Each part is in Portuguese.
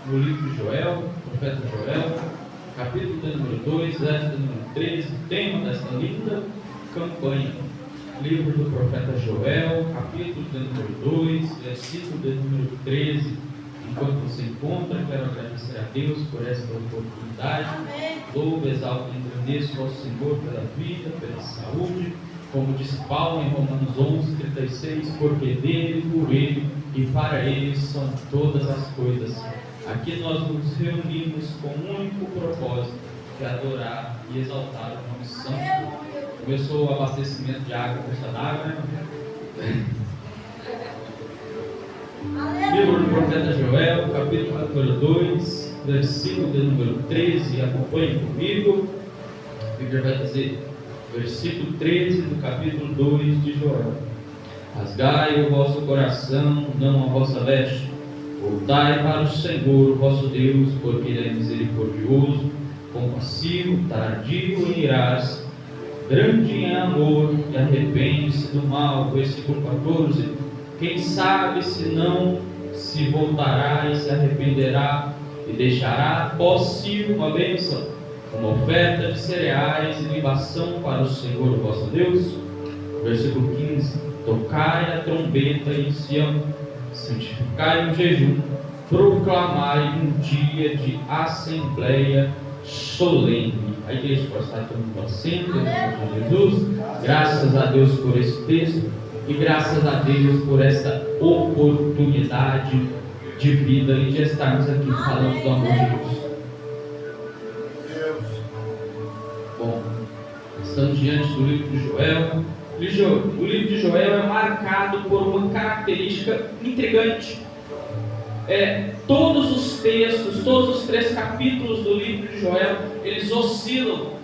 no livro de Joel, profeta Joel, capítulo de número 2, verso de número 13, tema desta linda campanha. Livro do profeta Joel, capítulo de número 2, versículo de número 13. Enquanto você encontra, quero agradecer a Deus por esta oportunidade. Louvo, exalto e agradeço ao Senhor pela vida, pela saúde. Como disse Paulo em Romanos 11:36, porque dele, por ele e para ele são todas as coisas. Aqui nós nos reunimos com um único propósito, que é adorar e exaltar o nome santo. Começou o abastecimento de água, caixa d'água, né? Livro do profeta Joel, capítulo número 2, versículo de número 13, acompanhe comigo. A Bíblia vai dizer, versículo 13 do capítulo 2 de Joel: rasgai o vosso coração, não a vossa veste, voltai para o Senhor, o vosso Deus, porque Ele é misericordioso, compassivo, tardio em irar-se, grande em amor, e arrepende-se do mal. Versículo 14: quem sabe se não se voltará e se arrependerá e deixará após si uma bênção, uma oferta de cereais e libação para o Senhor vosso Deus. Versículo 15: tocai a trombeta em Sião, santificai o jejum, proclamai um dia de assembleia solene. A igreja pode estar todo mundo assento, em nome de Jesus. Graças a Deus por esse texto e graças a Deus por esta oportunidade de vida e de estarmos aqui falando do amor de Deus. Bom, estamos diante do livro de Joel. O livro de Joel é marcado por uma característica intrigante. Todos os textos, todos os 3 capítulos do livro de Joel, eles oscilam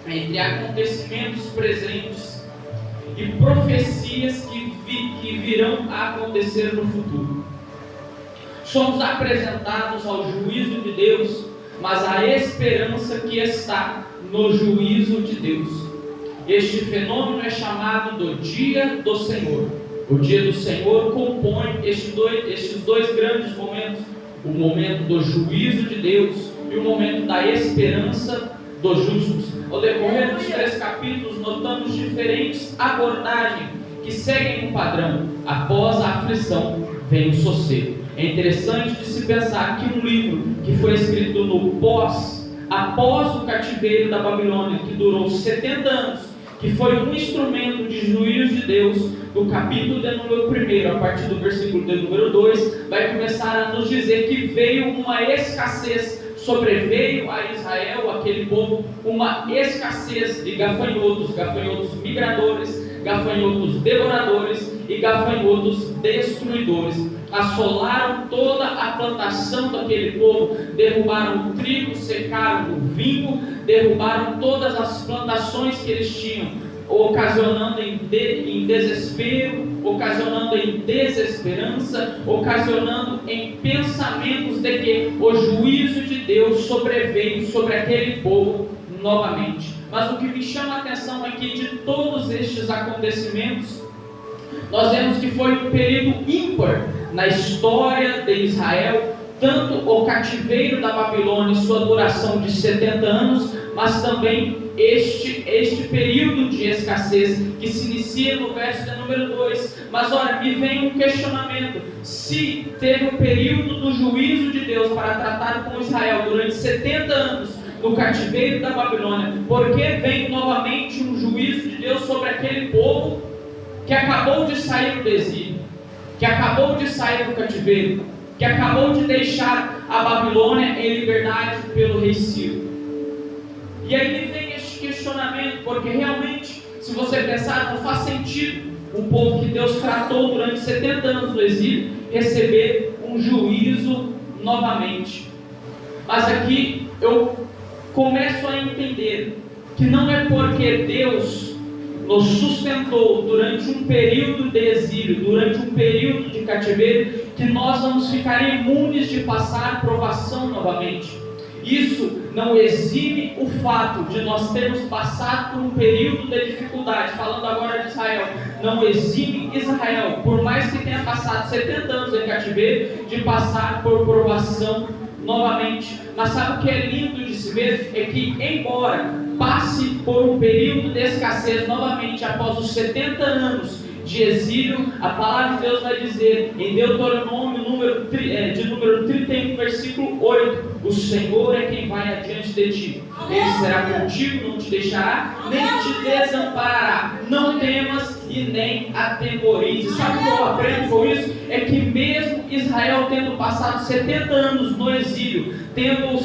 entre acontecimentos presentes e profecias que virão a acontecer no futuro. Somos apresentados ao juízo de Deus, mas a esperança que está no juízo de Deus. Este fenômeno é chamado do dia do Senhor. O dia do Senhor compõe estes dois grandes momentos: o momento do juízo de Deus e o momento da esperança dos justos. Ao decorrer dos 3 capítulos, notamos diferentes abordagens que seguem um padrão. Após a aflição, vem o sossego. É interessante de se pensar que um livro que foi escrito após o cativeiro da Babilônia, que durou 70 anos, que foi um instrumento de juízo de Deus, do capítulo de número 1, a partir do versículo de número 2, vai começar a nos dizer que veio uma escassez, sobreveio a Israel, aquele povo, uma escassez de gafanhotos migradores, gafanhotos devoradores e gafanhotos destruidores. Assolaram toda a plantação daquele povo, derrubaram o trigo, secaram o vinho, derrubaram todas as plantações que eles tinham, ocasionando em desespero, ocasionando em desesperança, ocasionando em pensamentos de que o juízo de Deus sobreveio sobre aquele povo novamente. Mas o que me chama a atenção é que de todos estes acontecimentos, nós vemos que foi um período ímpar na história de Israel, tanto o cativeiro da Babilônia e sua duração de 70 anos, mas também este período de escassez que se inicia no verso de número 2. Mas olha, me vem um questionamento: se teve um período do juízo de Deus para tratar com Israel durante 70 anos no cativeiro da Babilônia, por que vem novamente um juízo de Deus sobre aquele povo que acabou de sair do exílio, que acabou de sair do cativeiro, que acabou de deixar a Babilônia em liberdade pelo rei Ciro? E aí me vem este questionamento, porque realmente, se você pensar, não faz sentido um povo que Deus tratou durante 70 anos no exílio receber um juízo novamente. Mas aqui eu começo a entender que não é porque Deus nos sustentou durante um período de exílio, durante um período de cativeiro, que nós vamos ficar imunes de passar provação novamente. Isso não exime o fato de nós termos passado por um período de dificuldade. Falando agora de Israel, não exime Israel, por mais que tenha passado 70 anos em cativeiro, de passar por provação novamente. Mas sabe o que é lindo de se ver? É que, embora passe por um período de escassez novamente após os 70 anos de exílio, a palavra de Deus vai dizer em Deuteronômio número 31, versículo 8: o Senhor é quem vai adiante de ti, Ele será contigo, não te deixará, nem te desamparará. Não temas e nem atemorizes. Sabe o que eu aprendo com isso? É que mesmo Israel tendo passado 70 anos no exílio, tendo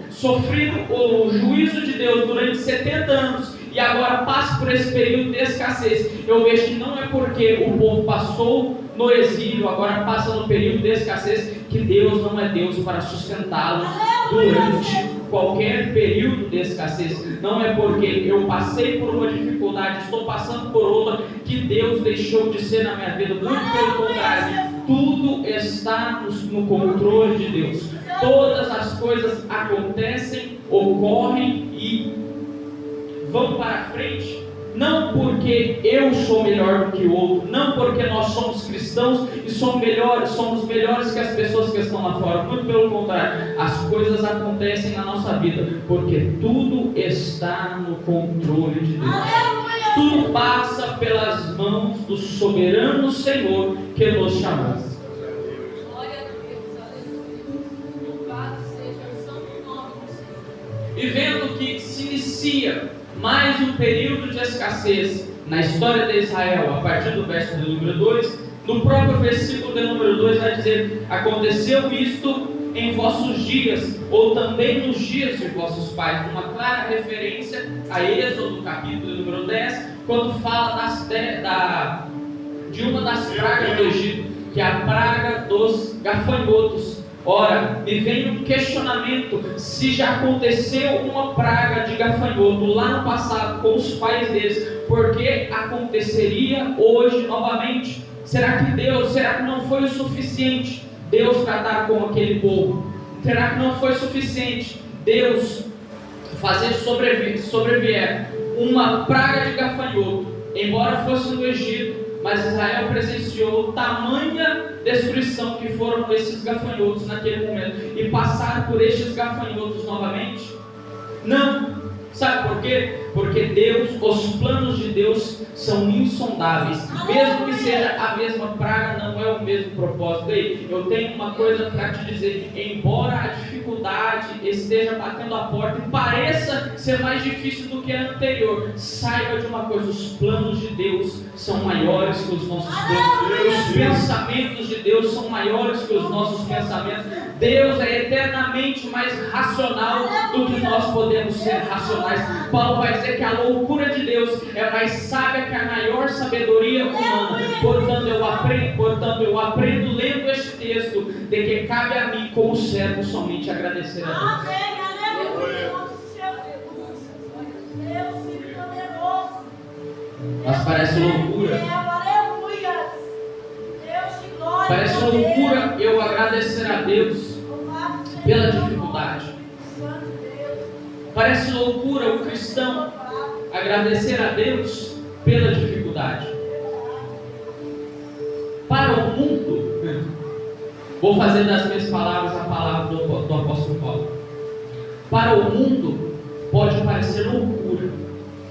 sofrido o juízo de Deus durante 70 anos, e agora passa por esse período de escassez, eu vejo que não é porque o povo passou no exílio, agora passa no período de escassez, que Deus não é Deus para sustentá-los durante qualquer período de escassez. Não é porque eu passei por uma dificuldade, estou passando por outra, que Deus deixou de ser na minha vida. Muito pelo contrário, tudo está no controle de Deus. Todas as coisas acontecem, ocorrem e vão para frente, não porque eu sou melhor do que o outro, não porque nós somos cristãos e somos melhores que as pessoas que estão lá fora. Muito pelo contrário, as coisas acontecem na nossa vida porque tudo está no controle de Deus. Tudo passa pelas mãos do soberano Senhor que nos chamou. E vendo que se inicia mais um período de escassez na história de Israel, a partir do verso de número 2, no próprio versículo de número 2 vai dizer: aconteceu isto em vossos dias, ou também nos dias de vossos pais. Uma clara referência a Êxodo, capítulo número 10, quando fala de uma das pragas do Egito, que é a praga dos gafanhotos. Ora, me vem um questionamento: se já aconteceu uma praga de gafanhoto lá no passado com os pais deles, por que aconteceria hoje novamente? Será que não foi o suficiente Deus tratar com aquele povo? Será que não foi suficiente Deus fazer sobreviver uma praga de gafanhoto, embora fosse no Egito? Mas Israel presenciou tamanha destruição que foram esses gafanhotos naquele momento, e passaram por estes gafanhotos novamente? Não. Sabe por quê? Porque os planos de Deus são insondáveis. Mesmo que seja a mesma praga, não é o mesmo propósito. Ei, eu tenho uma coisa para te dizer: embora a dificuldade esteja batendo a porta e pareça ser mais difícil do que a anterior, saiba de uma coisa: os planos de Deus são maiores que os nossos planos. Os pensamentos de Deus são maiores que os nossos pensamentos. Deus é eternamente mais racional do que nós podemos ser racionais. Paulo vai dizer que a loucura de Deus é mais sábia que a maior sabedoria humana. Portanto, eu aprendo lendo este texto de que cabe a mim, como servo, somente agradecer a Deus. Mas parece loucura. Parece loucura eu agradecer a Deus pela dificuldade. Parece loucura o cristão agradecer a Deus pela dificuldade. Para o mundo, vou fazer das minhas palavras a palavra do apóstolo Paulo. Para o mundo, pode parecer loucura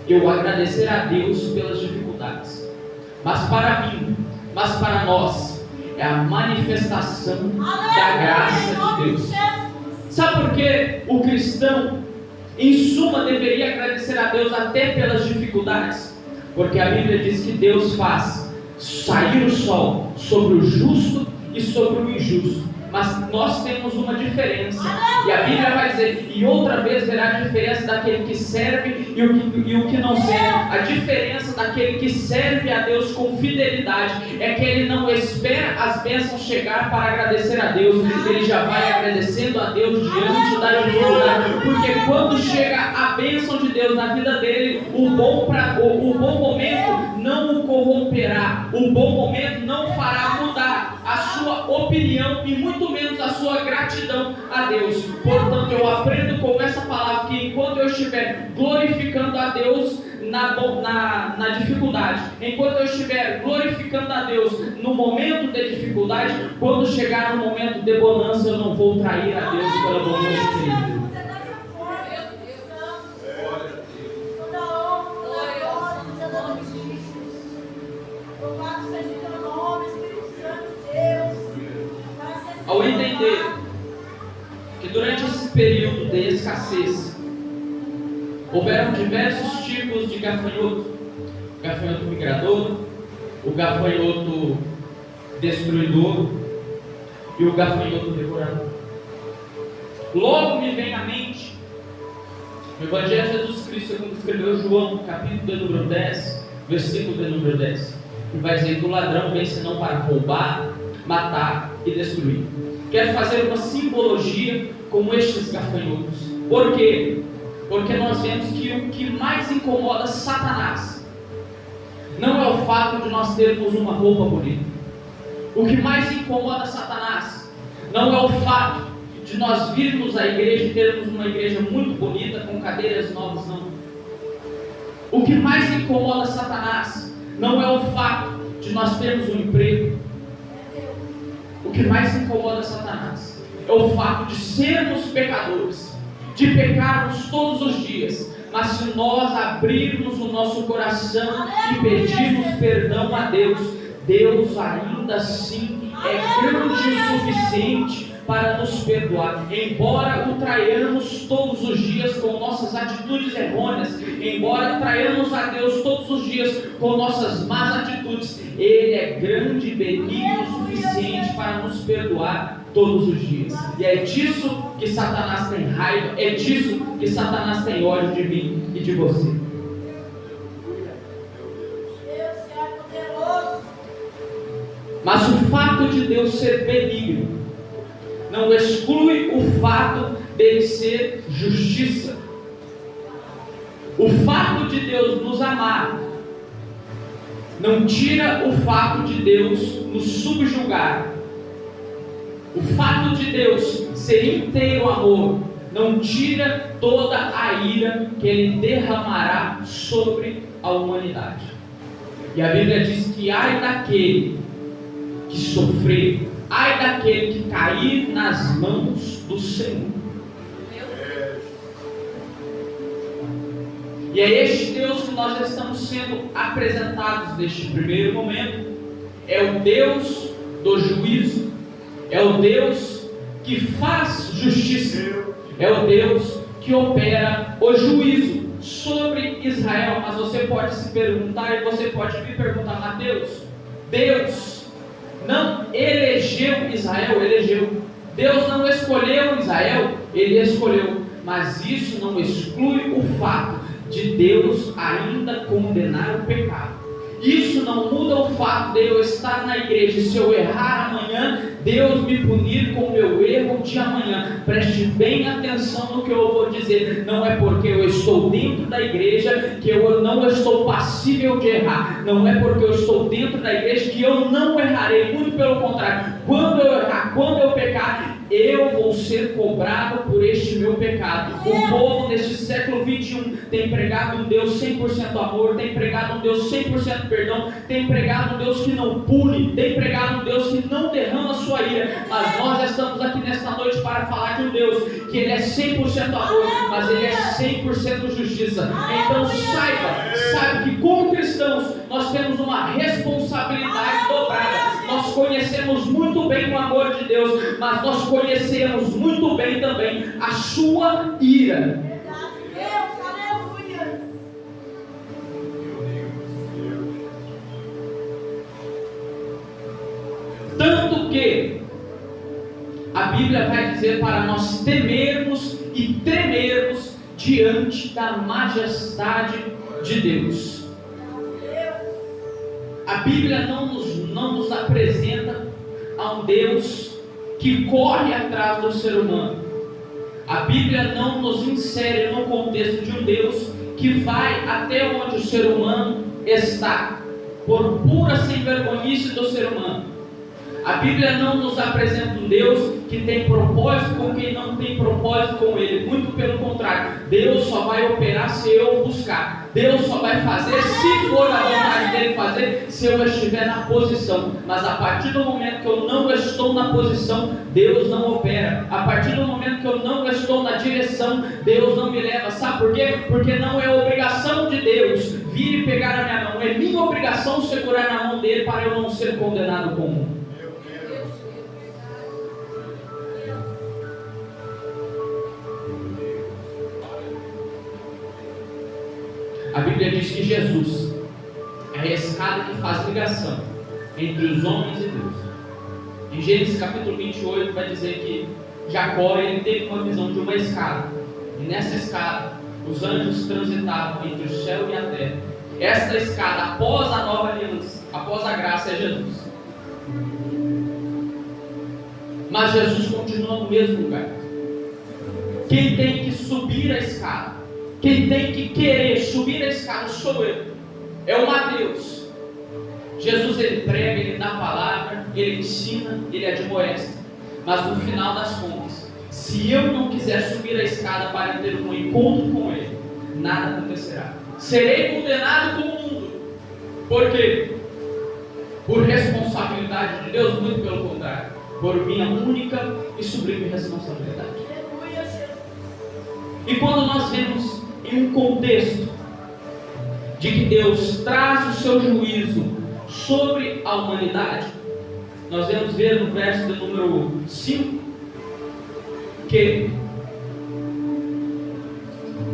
eu agradecer a Deus pelas dificuldades. Mas para nós, é a manifestação da graça de Deus. Sabe por que o cristão, em suma, deveria agradecer a Deus até pelas dificuldades? Porque a Bíblia diz que Deus faz sair o sol sobre o justo e sobre o injusto. Mas nós temos uma diferença, e a Bíblia vai dizer: e outra vez verá a diferença daquele que serve e o que não serve. A diferença daquele que serve a Deus com fidelidade é que ele não espera as bênçãos chegar para agradecer a Deus, ele já vai agradecendo a Deus diante da dificuldade, porque quando chega a bênção de Deus na vida dele, o bom momento não o corromperá, o bom momento não fará mudar a sua opinião e muito menos a sua gratidão a Deus. Portanto, eu aprendo com essa palavra que enquanto eu estiver glorificando a Deus na dificuldade, enquanto eu estiver glorificando a Deus no momento de dificuldade, quando chegar no momento de bonança, eu não vou trair a Deus pela bonança dele. Ao entender que durante esse período de escassez houveram diversos tipos de gafanhoto: o gafanhoto migrador, o gafanhoto destruidor e o gafanhoto devorador. Logo me vem à mente o Evangelho de Jesus Cristo, como escreveu João, capítulo de número 10, versículo de número 10, que vai dizer que o ladrão vem senão para roubar, matar e destruir. Quero fazer uma simbologia como estes gafanhotos. Por quê? Porque nós vemos que o que mais incomoda Satanás não é o fato de nós termos uma roupa bonita. O que mais incomoda Satanás não é o fato de nós virmos à igreja e termos uma igreja muito bonita, com cadeiras novas, não. O que mais incomoda Satanás não é o fato de nós termos um emprego. O que mais incomoda Satanás é o fato de sermos pecadores, de pecarmos todos os dias, mas se nós abrirmos o nosso coração e pedirmos perdão a Deus, Deus ainda assim é grande o suficiente para nos perdoar. Embora o traiamos todos os dias com nossas atitudes errôneas, embora traiamos a Deus todos os dias com nossas más atitudes, Ele é grande e benigno o suficiente para nos perdoar todos os dias. E é disso que Satanás tem raiva, é disso que Satanás tem ódio de mim e de você. Mas o fato de Deus ser benigno não exclui o fato dele ser justiça. O fato de Deus nos amar não tira o fato de Deus nos subjugar. O fato de Deus ser inteiro amor não tira toda a ira que Ele derramará sobre a humanidade. E a Bíblia diz que ai daquele que sofrer, ai daquele que cair nas mãos do Senhor. E é este Deus que nós já estamos sendo apresentados neste primeiro momento. É o Deus do juízo, é o Deus que faz justiça, é o Deus que opera o juízo sobre Israel. Mas você pode se perguntar, e você pode me perguntar: Mateus, Deus não elegeu Israel? Elegeu. Deus não escolheu Israel? Ele escolheu. Mas isso não exclui o fato de Deus ainda condenar o pecado. Isso não muda o fato de eu estar na igreja e se eu errar amanhã, Deus me punir com o meu erro de amanhã. Preste bem atenção no que eu vou dizer. Não é porque eu estou dentro da igreja que eu não estou passível de errar. Não é porque eu estou dentro da igreja que eu não errarei. Muito pelo contrário. Quando eu errar, quando eu pecar, eu vou ser cobrado por este meu pecado. O povo neste século 21 tem pregado um Deus 100% amor, tem pregado um Deus 100% perdão, tem pregado um Deus que não pune, tem pregado um Deus que não derrama sua ira. Mas nós estamos aqui nesta noite para falar de um Deus que Ele é 100% amor, mas Ele é 100% justiça. Então saiba que como cristãos nós temos uma responsabilidade dobrada. Nós conhecemos muito bem o amor de Deus, mas nós conhecemos muito bem também a sua ira. Tanto que a Bíblia vai dizer para nós temermos e tremermos diante da majestade de Deus. A Bíblia não nos apresenta a um Deus que corre atrás do ser humano. A Bíblia não nos insere no contexto de um Deus que vai até onde o ser humano está, por pura sem vergonhice do ser humano. A Bíblia não nos apresenta um Deus que tem propósito com quem não tem propósito com Ele. Muito pelo contrário. Deus só vai operar se eu buscar. Deus só vai fazer se for a vontade dEle fazer, se eu estiver na posição. Mas a partir do momento que eu não estou na posição, Deus não opera. A partir do momento que eu não estou na direção, Deus não me leva. Sabe por quê? Porque não é obrigação de Deus vir e pegar a minha mão. É minha obrigação segurar na mão dEle para eu não ser condenado com o mundo. A Bíblia diz que Jesus é a escada que faz ligação entre os homens e Deus. Em Gênesis capítulo 28 vai dizer que Jacó ele teve uma visão de uma escada. E nessa escada os anjos transitavam entre o céu e a terra. Esta escada, após a nova aliança, após a graça, é Jesus. Mas Jesus continua no mesmo lugar. Quem tem que subir a escada, quem tem que querer subir a escada sou eu. É o Mateus. Jesus ele prega, ele dá palavra, ele ensina, ele admoesta. Mas no final das contas, se eu não quiser subir a escada para ter um encontro com Ele, nada acontecerá. Serei condenado com o mundo. Por quê? Por responsabilidade de Deus? Muito pelo contrário. Por minha única e sublime responsabilidade. E quando nós vemos em um contexto de que Deus traz o seu juízo sobre a humanidade, nós vamos ver no verso de número 5 que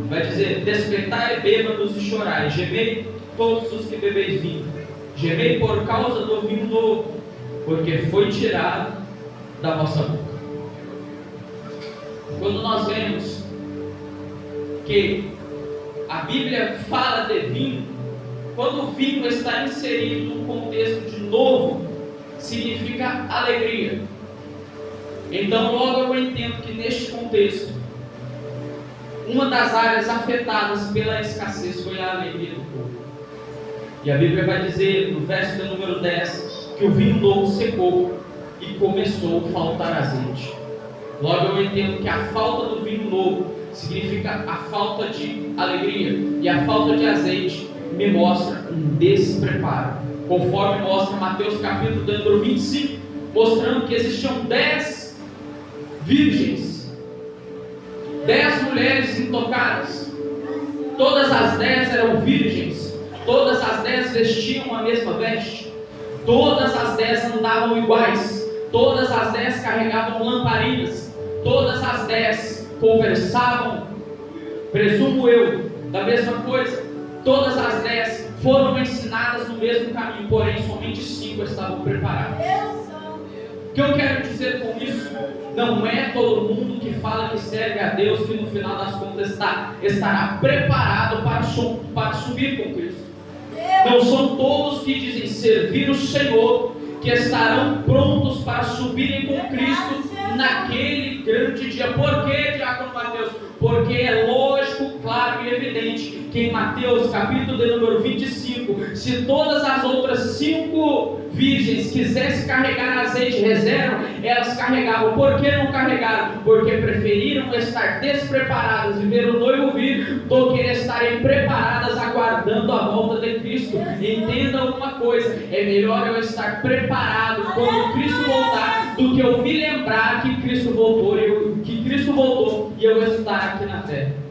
vai dizer: despertai bêbados e chorai, gemei todos os que bebeis vinho, gemei por causa do vinho novo, porque foi tirado da vossa boca. Quando nós vemos que a Bíblia fala de vinho, quando o vinho está inserido num contexto de novo, significa alegria. Então logo eu entendo que neste contexto, uma das áreas afetadas pela escassez foi a alegria do povo. E a Bíblia vai dizer no verso de número 10 que o vinho novo secou e começou a faltar azeite. Logo eu entendo que a falta do vinho novo significa a falta de alegria, e a falta de azeite me mostra um despreparo, conforme mostra Mateus capítulo número 25, mostrando que existiam 10 virgens, 10 mulheres intocadas. Todas as 10 eram virgens, todas as 10 vestiam a mesma veste, todas as 10 andavam iguais, todas as 10 carregavam lamparinas, todas as 10 conversavam, presumo eu, da mesma coisa. Todas as 10 foram ensinadas no mesmo caminho, porém somente 5 estavam preparadas. O que eu quero dizer com isso? Não é todo mundo que fala que serve a Deus que no final das contas estará preparado para subir com Cristo. Não são todos que dizem servir o Senhor que estarão prontos para subirem com Cristo naquele grande dia. Por que, diácono Mateus? Porque é lógico, claro e evidente que em Mateus capítulo de número 25, se todas as outras 5 virgens quisessem carregar azeite reserva, elas carregavam. Por que não carregaram? Porque preferiram estar despreparadas e ver o noivo vir do que estarem preparadas aguardando a volta de Cristo. Entenda uma coisa: é melhor eu estar preparado quando Cristo voltar do que eu me lembrar que Cristo voltou e eu estar aqui na terra.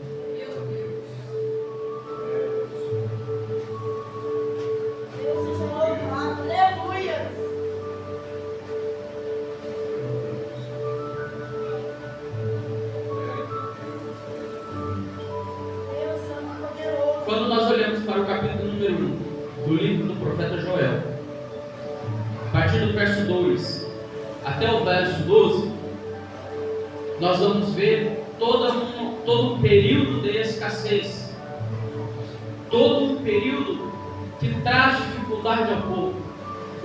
Quando nós olhamos para o capítulo número 1 do livro do profeta Joel, a partir do verso 2 até o verso 12, nós vamos ver todo um período de escassez, todo um período que traz dificuldade ao povo,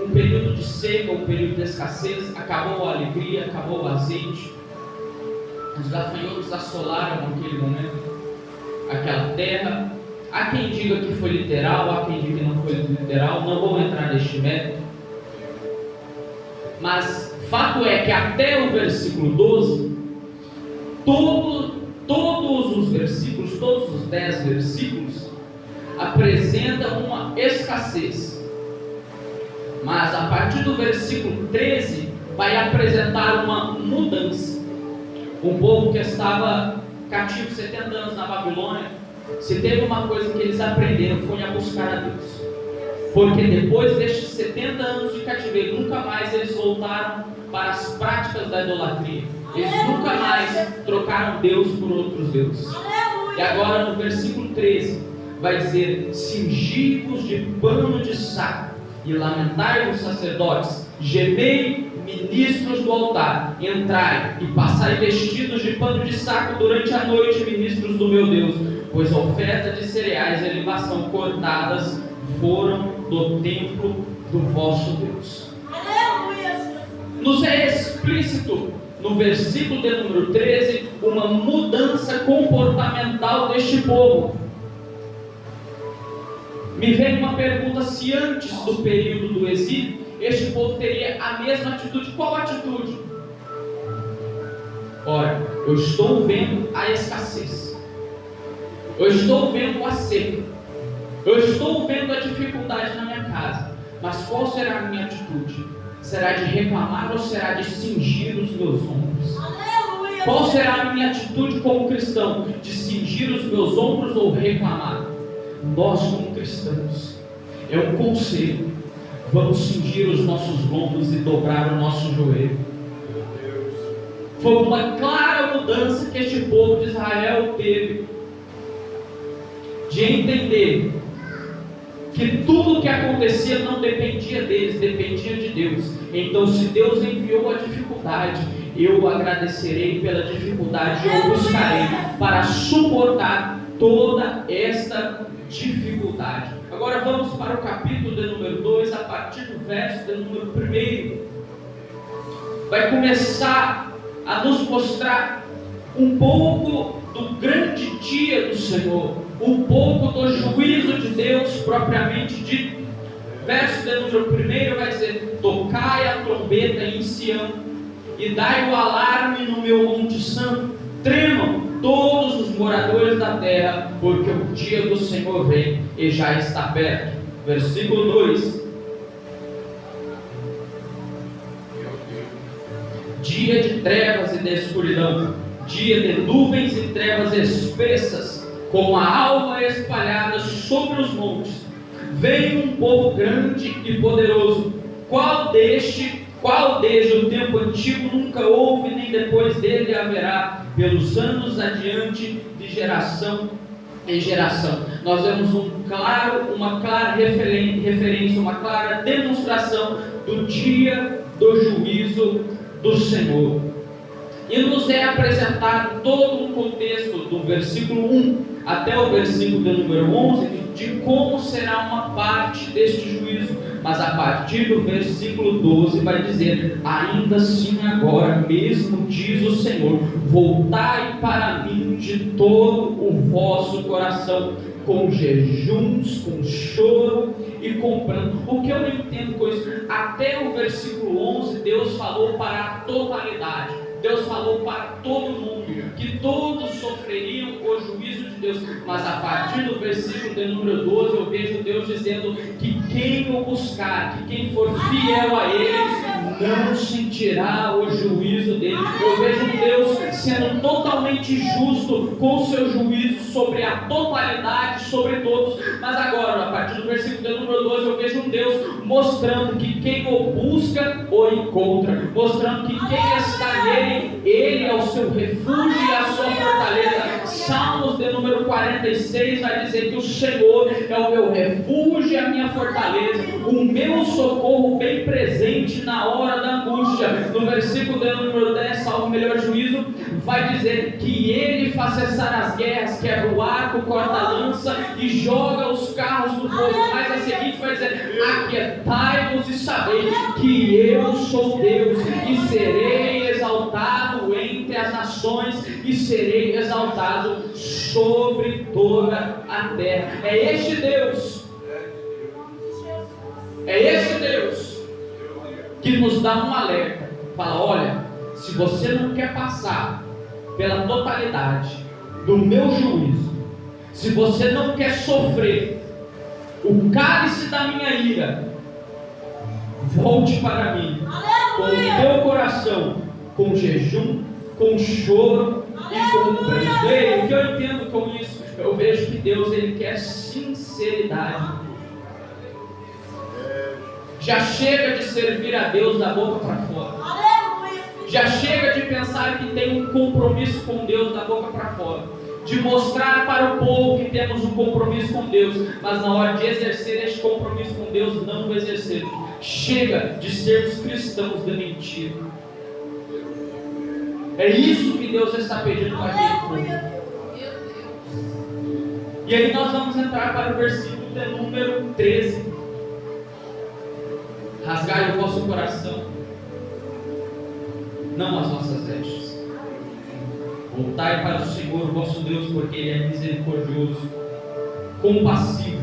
um período de seca, um período de escassez. Acabou a alegria, acabou o azeite, os gafanhotos assolaram naquele momento aquela terra. Há quem diga que foi literal, há quem diga que não foi literal, não vou entrar neste mérito. Mas fato é que até o versículo 12, todos os versículos, todos os 10 versículos, apresentam uma escassez. Mas a partir do versículo 13, vai apresentar uma mudança. Um povo que estava cativo 70 anos na Babilônia, se teve uma coisa que eles aprenderam, foi a buscar a Deus. Porque depois destes 70 anos de cativeiro, nunca mais eles voltaram para as práticas da idolatria. Eles nunca mais trocaram Deus por outros deuses. E agora no versículo 13, vai dizer: cingi-vos de pano de saco e lamentai-vos, sacerdotes, gemei, ministros do altar, entrai e passai vestidos de pano de saco durante a noite, ministros do meu Deus, pois a oferta de cereais e libação cortadas foram do templo do vosso Deus. Nos é explícito no versículo de número 13 uma mudança comportamental deste povo. Me vem uma pergunta: se antes do período do exílio este povo teria a mesma atitude? Qual atitude? Ora, eu estou vendo a escassez, eu estou vendo a seca, eu estou vendo a dificuldade na minha casa, mas qual será a minha atitude? Será de reclamar ou será de cingir os meus ombros? Aleluia. Qual será a minha atitude como cristão? De cingir os meus ombros ou reclamar? Nós como cristãos, é um conselho: vamos cingir os nossos lombos e dobrar o nosso joelho. Foi uma clara mudança que este povo de Israel teve, de entender que tudo o que acontecia não dependia deles, dependia de Deus. Então, se Deus enviou a dificuldade, eu agradecerei pela dificuldade, eu buscarei para suportar toda esta dificuldade. Agora vamos para o capítulo de número 2, a partir do verso de número 1. Vai começar a nos mostrar um pouco do grande dia do Senhor, um pouco do juízo de Deus propriamente dito. Verso de número 1 vai dizer: tocai a trombeta em Sião e dai o alarme no meu monte santo, tremam todos os moradores da terra, porque o dia do Senhor vem e já está perto. Versículo 2: dia de trevas e de escuridão, dia de nuvens e trevas espessas, com a alma espalhada sobre os montes. Vem um povo grande e poderoso, qual desde o tempo antigo nunca houve, nem depois dele haverá, pelos anos adiante, de geração em geração. Nós vemos uma clara referência, uma clara demonstração do dia do juízo do Senhor. E nos é apresentado todo um contexto do versículo 1 até o versículo de número 11 de como será uma parte deste juízo. Mas a partir do versículo 12 vai dizer: ainda assim agora mesmo diz o Senhor, voltai para mim de todo o vosso coração, com jejuns, com choro e com pranto. O que eu não entendo com isso? Até o versículo 11 Deus falou para a totalidade, Deus falou para todo mundo, que todos sofreriam o juízo de Deus. Mas a partir do versículo de número 12 eu vejo Deus dizendo que quem o buscar, que quem for fiel a Ele, não sentirá o juízo dele. Eu vejo Deus sendo totalmente justo com o seu juízo sobre a totalidade, sobre todos. Mas agora, a partir do versículo de número 12, eu vejo um Deus mostrando que quem o busca, o encontra, mostrando que quem está nele, ele é o seu refúgio e a sua fortaleza. Salmos de número 46 vai dizer que o Senhor é o meu refúgio e a minha fortaleza, o meu socorro bem presente na hora da angústia. No versículo de número 10, salvo o melhor juízo, vai dizer que ele faz cessar as guerras, quebra o arco, corta a lança e joga os carros no fogo. Mas a seguinte vai dizer: aquietai-vos e sabei que eu sou Deus, e serei exaltado entre as nações, e serei exaltado sobre toda a terra. É este Deus, é este Deus que nos dá um alerta. Fala, olha, se você não quer passar pela totalidade do meu juízo, se você não quer sofrer o cálice da minha ira, volte para mim com o teu coração, com jejum, com choro e com preço. O que eu entendo com isso? Eu vejo que Deus, Ele quer sinceridade. Já chega de servir a Deus da boca para fora. Já chega de pensar que tem um compromisso com Deus da boca para fora. De mostrar para o povo que temos um compromisso com Deus, mas na hora de exercer este compromisso com Deus, não o exercemos. Chega de sermos cristãos de mentira. É isso que Deus está pedindo para aquele. E aí nós vamos entrar para o versículo de número 13. Rasgai o vosso coração, não as vossas vestes. Voltai para o Senhor vosso Deus, porque Ele é misericordioso, compassivo,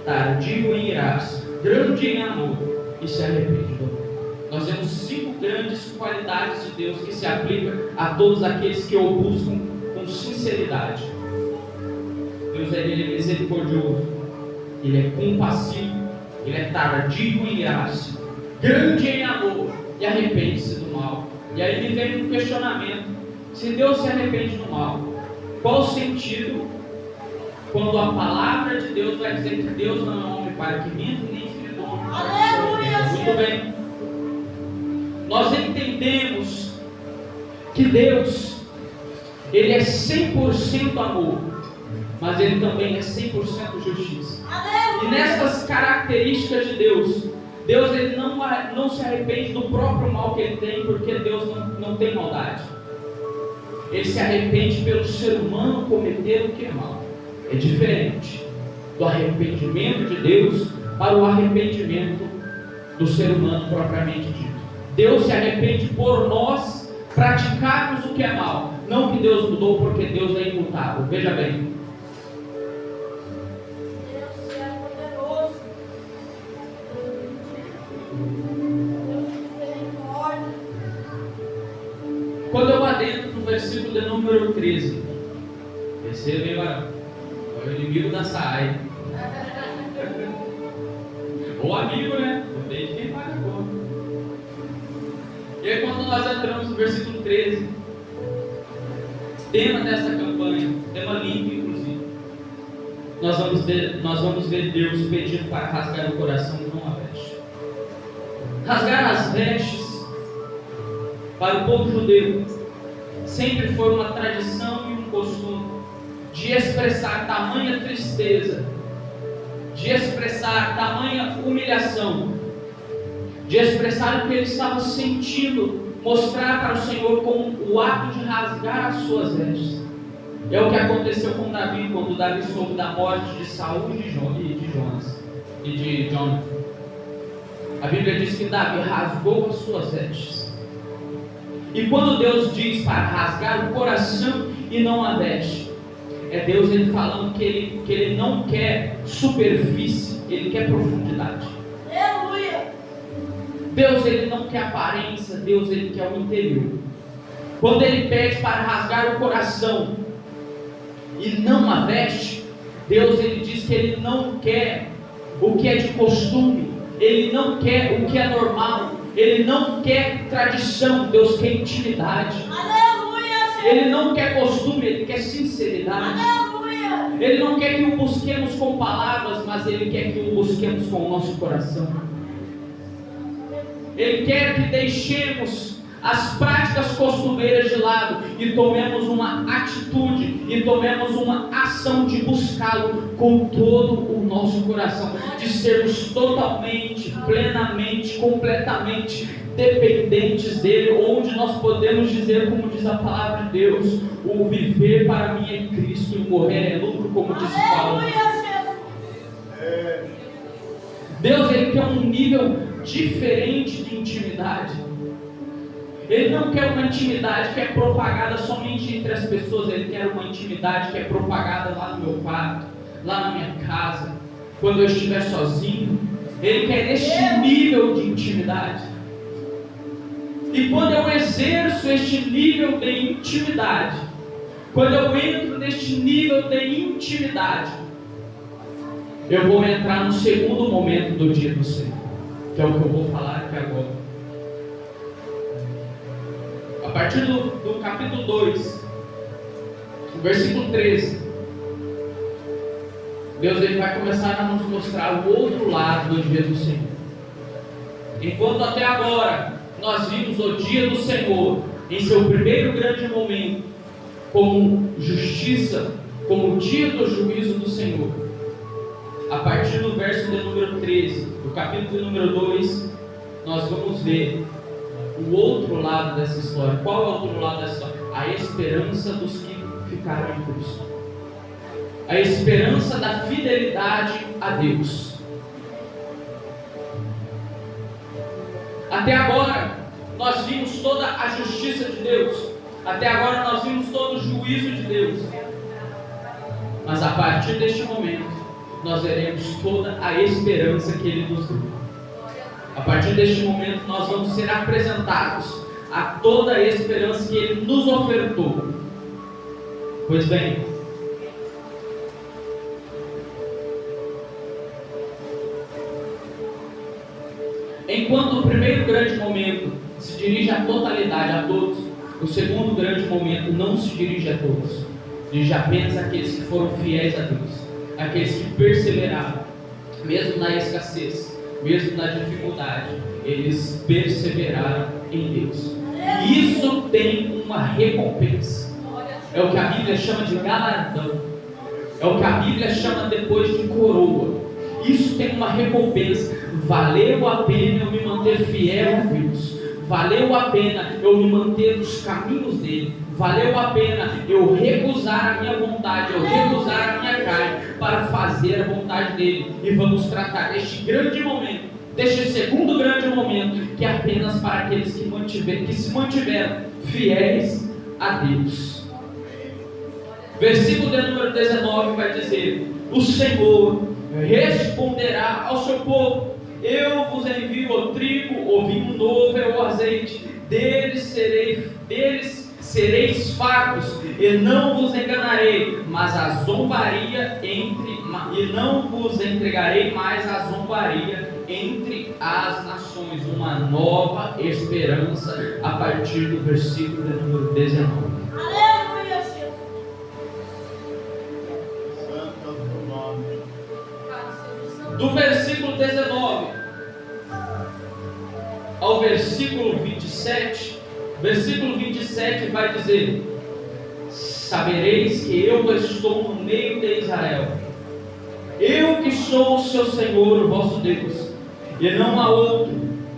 tardio em irar-se, grande em amor e se arrepende do amor. Nós temos 5 grandes qualidades de Deus que se aplicam a todos aqueles que o buscam com sinceridade. Deus Ele é misericordioso, Ele é compassivo, Ele é tardio em irar-se, grande em amor e arrepende-se do mal. E aí me vem um questionamento: se Deus se arrepende do mal, qual o sentido quando a palavra de Deus vai dizer que Deus não é homem para que minta, nem filho do homem para que se arrependa? Muito bem. Nós entendemos que Deus, Ele é 100% amor, mas Ele também é 100% justiça. E nessas características de Deus, Ele não se arrepende do próprio mal que Ele tem, porque Deus não tem maldade. Ele se arrepende pelo ser humano cometer o que é mal. É diferente do arrependimento de Deus para o arrependimento do ser humano propriamente dito. Deus se arrepende por nós praticarmos o que é mal, não que Deus mudou porque Deus é imutável. Veja bem, Deus é poderoso, Deus misericórdia. quando eu adentro no versículo de número 13, receba, hein, varão? É o inimigo da saia. Ou amigo, né? Depende de quem paga a conta. E aí, quando nós entramos no versículo 13, tema dessa campanha, tema lindo inclusive, nós vamos ver Deus pedindo para rasgar o coração e não a veste. Rasgar as vestes para o povo judeu sempre foi uma tradição e um costume de expressar tamanha tristeza, de expressar tamanha humilhação, de expressar o que ele estava sentindo, mostrar para o Senhor com o ato de rasgar as suas vestes. É o que aconteceu com Davi, quando Davi soube da morte de Saul e de Jonathan. A Bíblia diz que Davi rasgou as suas vestes. E quando Deus diz para rasgar o coração e não a veste, é Deus ele falando que ele não quer superfície, Ele quer profundidade. Aleluia. Deus ele não quer aparência, Deus ele quer o interior. Quando Ele pede para rasgar o coração e não a veste, Deus ele diz que Ele não quer o que é de costume, Ele não quer o que é normal, Ele não quer tradição, Deus quer intimidade. Aleluia. Ele não quer costume, Ele quer sinceridade. Aleluia. Ele não quer que o busquemos com palavras, mas Ele quer que o busquemos com o nosso coração. Ele quer que deixemos as práticas costumeiras de lado e tomemos uma atitude e tomemos uma ação de buscá-lo com todo o nosso coração, de sermos totalmente, plenamente, completamente dependentes dele, onde nós podemos dizer, como diz a palavra de Deus, o viver para mim é Cristo e o morrer é lucro, como diz Paulo. Deus ele quer um nível diferente de intimidade. Ele não quer uma intimidade que é propagada somente entre as pessoas. Ele quer uma intimidade que é propagada lá no meu quarto, lá na minha casa, quando eu estiver sozinho. Ele quer este nível de intimidade. E quando eu exerço este nível de intimidade, quando eu entro neste nível de intimidade, eu vou entrar no segundo momento do dia do Senhor, que é o que eu vou falar aqui agora. A partir do capítulo 2, versículo 13, Deus ele vai começar a nos mostrar o outro lado do dia do Senhor. Enquanto até agora nós vimos o dia do Senhor em seu primeiro grande momento como justiça, como o dia do juízo do Senhor, a partir do verso de número 13, do capítulo de número 2, nós vamos ver o outro lado dessa história. Qual é o outro lado dessa história? A esperança dos que ficaram em Cristo, a esperança da fidelidade a Deus. Até agora nós vimos toda a justiça de Deus, até agora nós vimos todo o juízo de Deus, mas a partir deste momento nós veremos toda a esperança que Ele nos deu. A partir deste momento nós vamos ser apresentados a toda a esperança que Ele nos ofertou. Pois bem, enquanto o primeiro grande momento se dirige à totalidade, a todos, o segundo grande momento não se dirige a todos, dirige apenas àqueles que foram fiéis a Deus, aqueles que perseveraram, mesmo na escassez, mesmo na dificuldade, eles perseveraram em Deus. E isso tem uma recompensa. É o que a Bíblia chama de galardão. É o que a Bíblia chama depois de coroa. Isso tem uma recompensa. Valeu a pena eu me manter fiel a Deus. Valeu a pena eu me manter nos caminhos dele. Valeu a pena eu recusar a minha vontade, eu recusar a minha carne para fazer a vontade dele. E vamos tratar deste grande momento, deste segundo grande momento, que é apenas para aqueles que se mantiveram fiéis a Deus. Versículo de número 19 vai dizer: o Senhor responderá ao seu povo: eu vos envio o trigo, o vinho novo e o azeite, deles sereis fartos, e não vos enganarei, mas a zombaria e não vos entregarei mais a zombaria entre as nações. Uma nova esperança a partir do versículo de número 19. Aleluia, Jesus. Do versículo 19 ao versículo 27, versículo 27 vai dizer: sabereis que eu estou no meio de Israel, eu que sou o seu Senhor, o vosso Deus, e não há outro.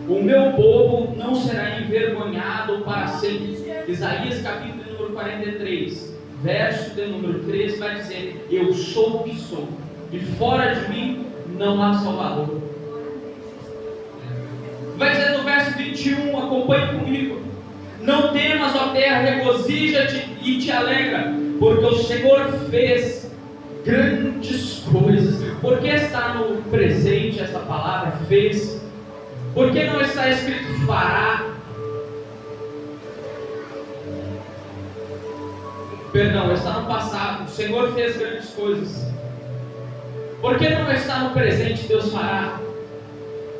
O meu povo não será envergonhado para sempre. Isaías capítulo número 43, verso de número 13 vai dizer: eu sou o que sou, e fora de mim não há Salvador. Vai dizer no verso 21, acompanhe comigo: não temas, ó terra, regozija-te e te alegra, porque o Senhor fez grandes coisas. Por que está no presente essa palavra fez? Por que não está escrito fará? Perdão, está no passado. O Senhor fez grandes coisas. Por que não está no presente Deus fará?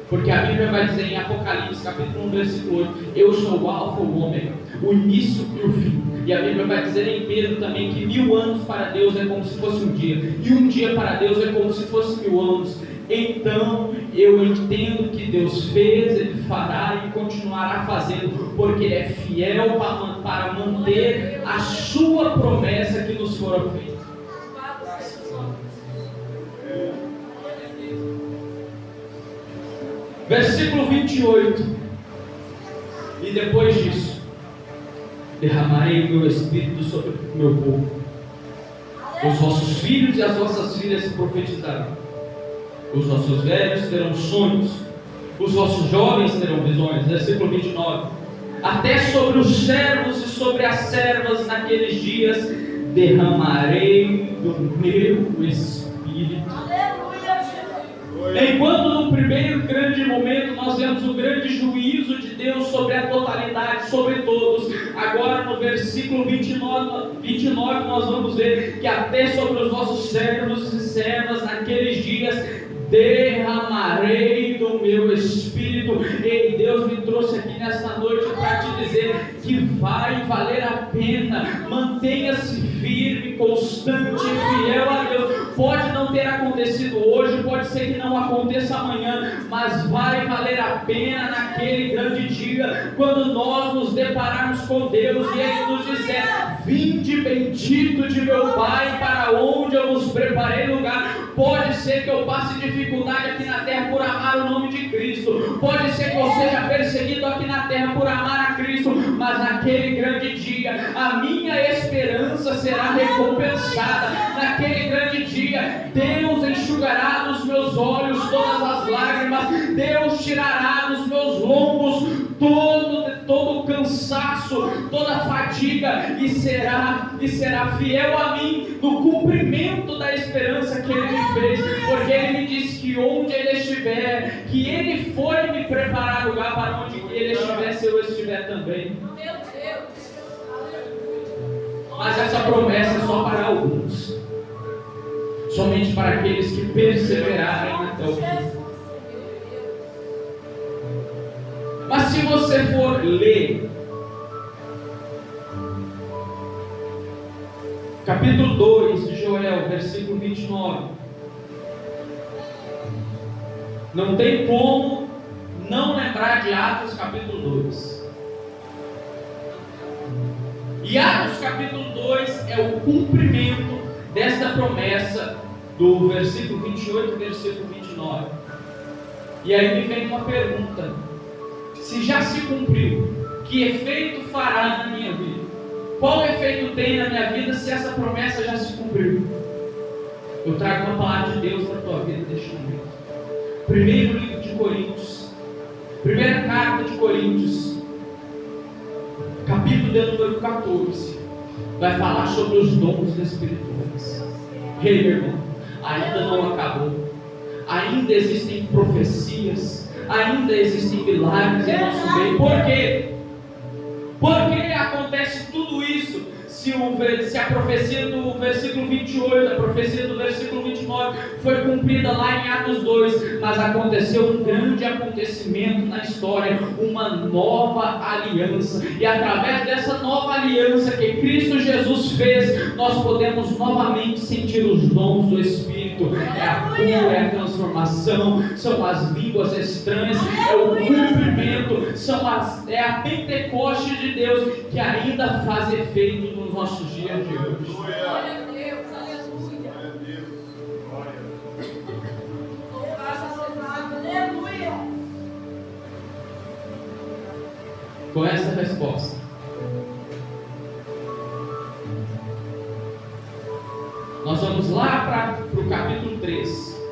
Porque a Bíblia vai dizer em Apocalipse capítulo 1 versículo 8: eu sou o alfa e o ômega, o início e o fim. E a Bíblia vai dizer em Pedro também que 1000 anos para Deus é como se fosse um dia, e um dia para Deus é como se fosse 1000 anos. Então eu entendo que Deus fez, Ele fará e continuará fazendo, porque Ele é fiel para manter a sua promessa que nos fora feita. Versículo 28: e depois disso derramarei o meu espírito sobre o meu povo, os vossos filhos e as vossas filhas profetizarão, os vossos velhos terão sonhos, os vossos jovens terão visões. Versículo 29: até sobre os servos e sobre as servas naqueles dias derramarei do meu espírito. Aleluia, Jesus. Enquanto no primeiro grande momento nós vemos o grande juízo de Deus sobre a totalidade, sobre todos, agora no versículo 29 nós vamos ver que até sobre os vossos servos e servas naqueles dias derramarei do meu espírito. E Deus me trouxe aqui nesta noite para te dizer que vai valer a pena. Mantenha-se firme, constante, fiel a Deus. Pode não ter acontecido hoje, pode ser que não aconteça amanhã, mas vai valer a pena naquele grande dia, quando nós nos depararmos com Deus e Ele nos disser: vinde bendito de meu Pai, para onde eu vos preparei lugar. Pode ser que eu passe dificuldade aqui na terra por amar o nome de Cristo, pode ser que eu seja perseguido aqui na terra por amar a Cristo, mas naquele grande dia a minha esperança será recompensada. Naquele grande dia Deus enxugará dos meus olhos todas as lágrimas, Deus tirará dos meus lombos todo o cansaço, toda a fadiga, e será fiel a mim no cumprimento da esperança que Ele me fez, porque Ele me disse que onde Ele estiver, que Ele foi me preparar lugar para onde Ele estiver, se eu estiver também. Mas essa promessa é só para alguns, somente para aqueles que perseverarem até o fim. Mas se você for ler capítulo 2 de Joel, versículo 29, não tem como não lembrar de Atos capítulo 2. E Atos capítulo 2 é o cumprimento desta promessa do versículo 28 e versículo 29. E aí me vem uma pergunta: se já se cumpriu, que efeito fará na minha vida? Qual efeito tem na minha vida se essa promessa já se cumpriu? Eu trago uma palavra de Deus para a tua vida neste momento. Primeiro livro de Coríntios, primeira carta de Coríntios, capítulo de número 14, vai falar sobre os dons espirituais. Ei, meu irmão, ainda não acabou, ainda existem profecias, ainda existem milagres em nosso meio. Por quê? Por que acontece tudo isso? Se a profecia do versículo 28, a profecia do versículo 29 foi cumprida lá em Atos 2, mas aconteceu um grande acontecimento na história, uma nova aliança, e através dessa nova aliança que Cristo Jesus fez, nós podemos novamente sentir os dons do Espírito. É a cura, é a transformação, são as línguas estranhas, é o cumprimento, é a Pentecoste de Deus que ainda faz efeito nos nossos dias de hoje. Glória a Deus, aleluia. Aleluia. Com essa resposta, nós vamos lá para o capítulo 3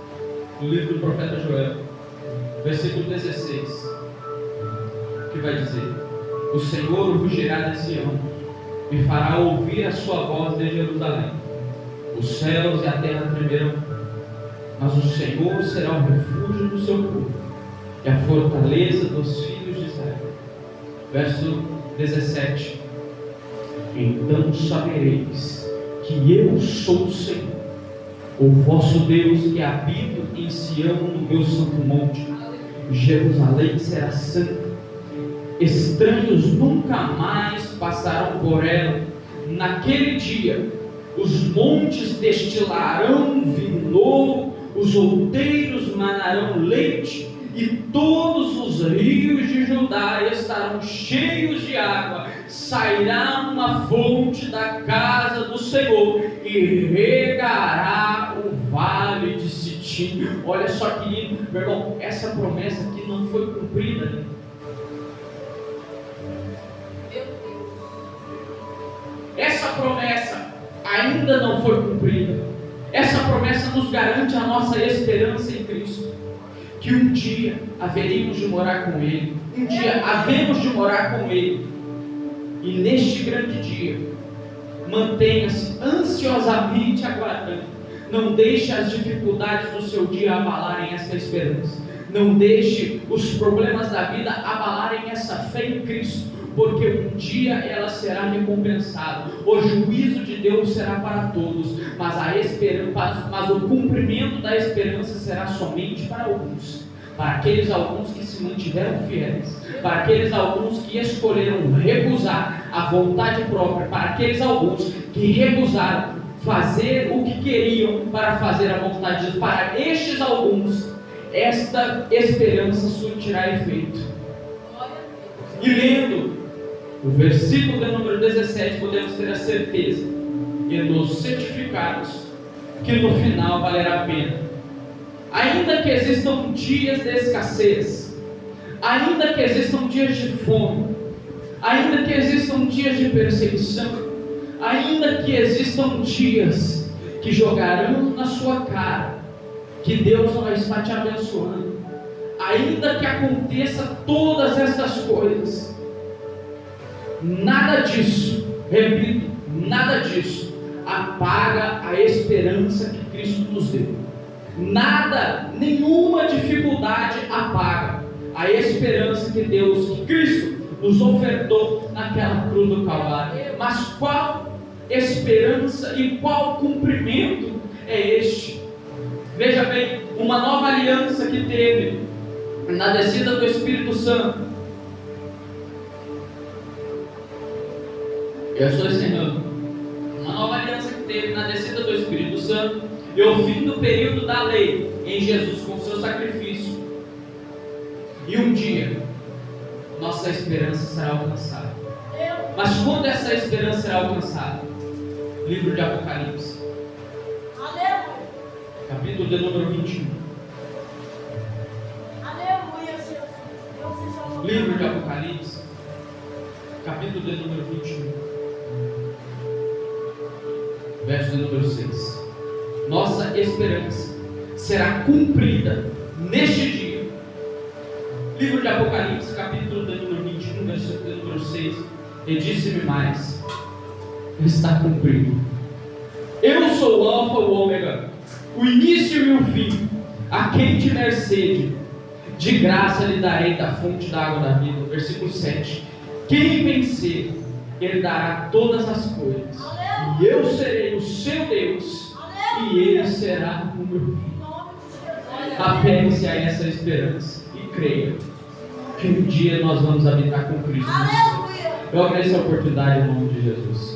do livro do profeta Joel, versículo 16, que vai dizer: o Senhor rugirá de Sião e fará ouvir a sua voz de Jerusalém. Os céus e a terra tremerão, mas o Senhor será o refúgio do seu povo e a fortaleza dos filhos de Israel. Verso 17: então sabereis que eu sou o Senhor, o vosso Deus, que habito em Sião, no meu santo monte. Jerusalém será santa, estranhos nunca mais passarão por ela. Naquele dia os montes destilarão vinho novo, os outeiros manarão leite, e todos os rios de Judá estarão cheios de água. Sairá uma fonte da casa do Senhor e regará o vale de Sitim. Olha só, querido, meu irmão, essa promessa aqui não foi cumprida, né? Essa promessa ainda não foi cumprida. Essa promessa nos garante a nossa esperança em Cristo, que um dia haveríamos de morar com Ele, um dia havemos de morar com Ele, e neste grande dia mantenha-se ansiosamente aguardando, Não deixe as dificuldades do seu dia abalarem essa esperança. Não deixe os problemas da vida abalarem essa fé em Cristo, porque um dia ela será recompensada. O juízo de Deus será para todos, mas o cumprimento da esperança será somente para alguns. Para aqueles alguns que se mantiveram fiéis, para aqueles alguns que escolheram recusar a vontade própria, para aqueles alguns que recusaram fazer o que queriam para fazer a vontade de Deus. Para estes alguns, esta esperança surtirá efeito. E lendo o versículo de número 17, podemos ter a certeza e nos certificados que no final valerá a pena. Ainda que existam dias de escassez, ainda que existam dias de fome, ainda que existam dias de perseguição, ainda que existam dias que jogarão na sua cara que Deus não está te abençoando, ainda que aconteça todas estas coisas, nada disso, repito, nada disso apaga a esperança que Cristo nos deu. Nada, nenhuma dificuldade apaga a esperança que Cristo nos ofertou naquela cruz do Calvário. Mas qual esperança e qual cumprimento é este? Veja bem, uma nova aliança que teve na descida do Espírito Santo. Eu estou encerrando. Uma nova aliança que teve na descida do Espírito Santo e o fim do período da lei em Jesus com seu sacrifício. E um dia nossa esperança será alcançada. Mas quando essa esperança será alcançada? Livro de Apocalipse, capítulo de número 21. Livro de Apocalipse, capítulo de número 21, verso de número 6. Nossa esperança será cumprida neste dia. Livro de Apocalipse, capítulo de número 21, verso de número 6. E disse-me mais: está cumprido. Eu sou o Alfa e o Ômega, o início e o fim. A quem tiver sede, de graça lhe darei da fonte da água da vida. Versículo 7. Quem vencer, herdará todas as coisas. E eu serei o seu Deus, e ele será o meu filho. Apegue-se a essa esperança e creia que um dia nós vamos habitar com Cristo. Eu agradeço a oportunidade em nome de Jesus.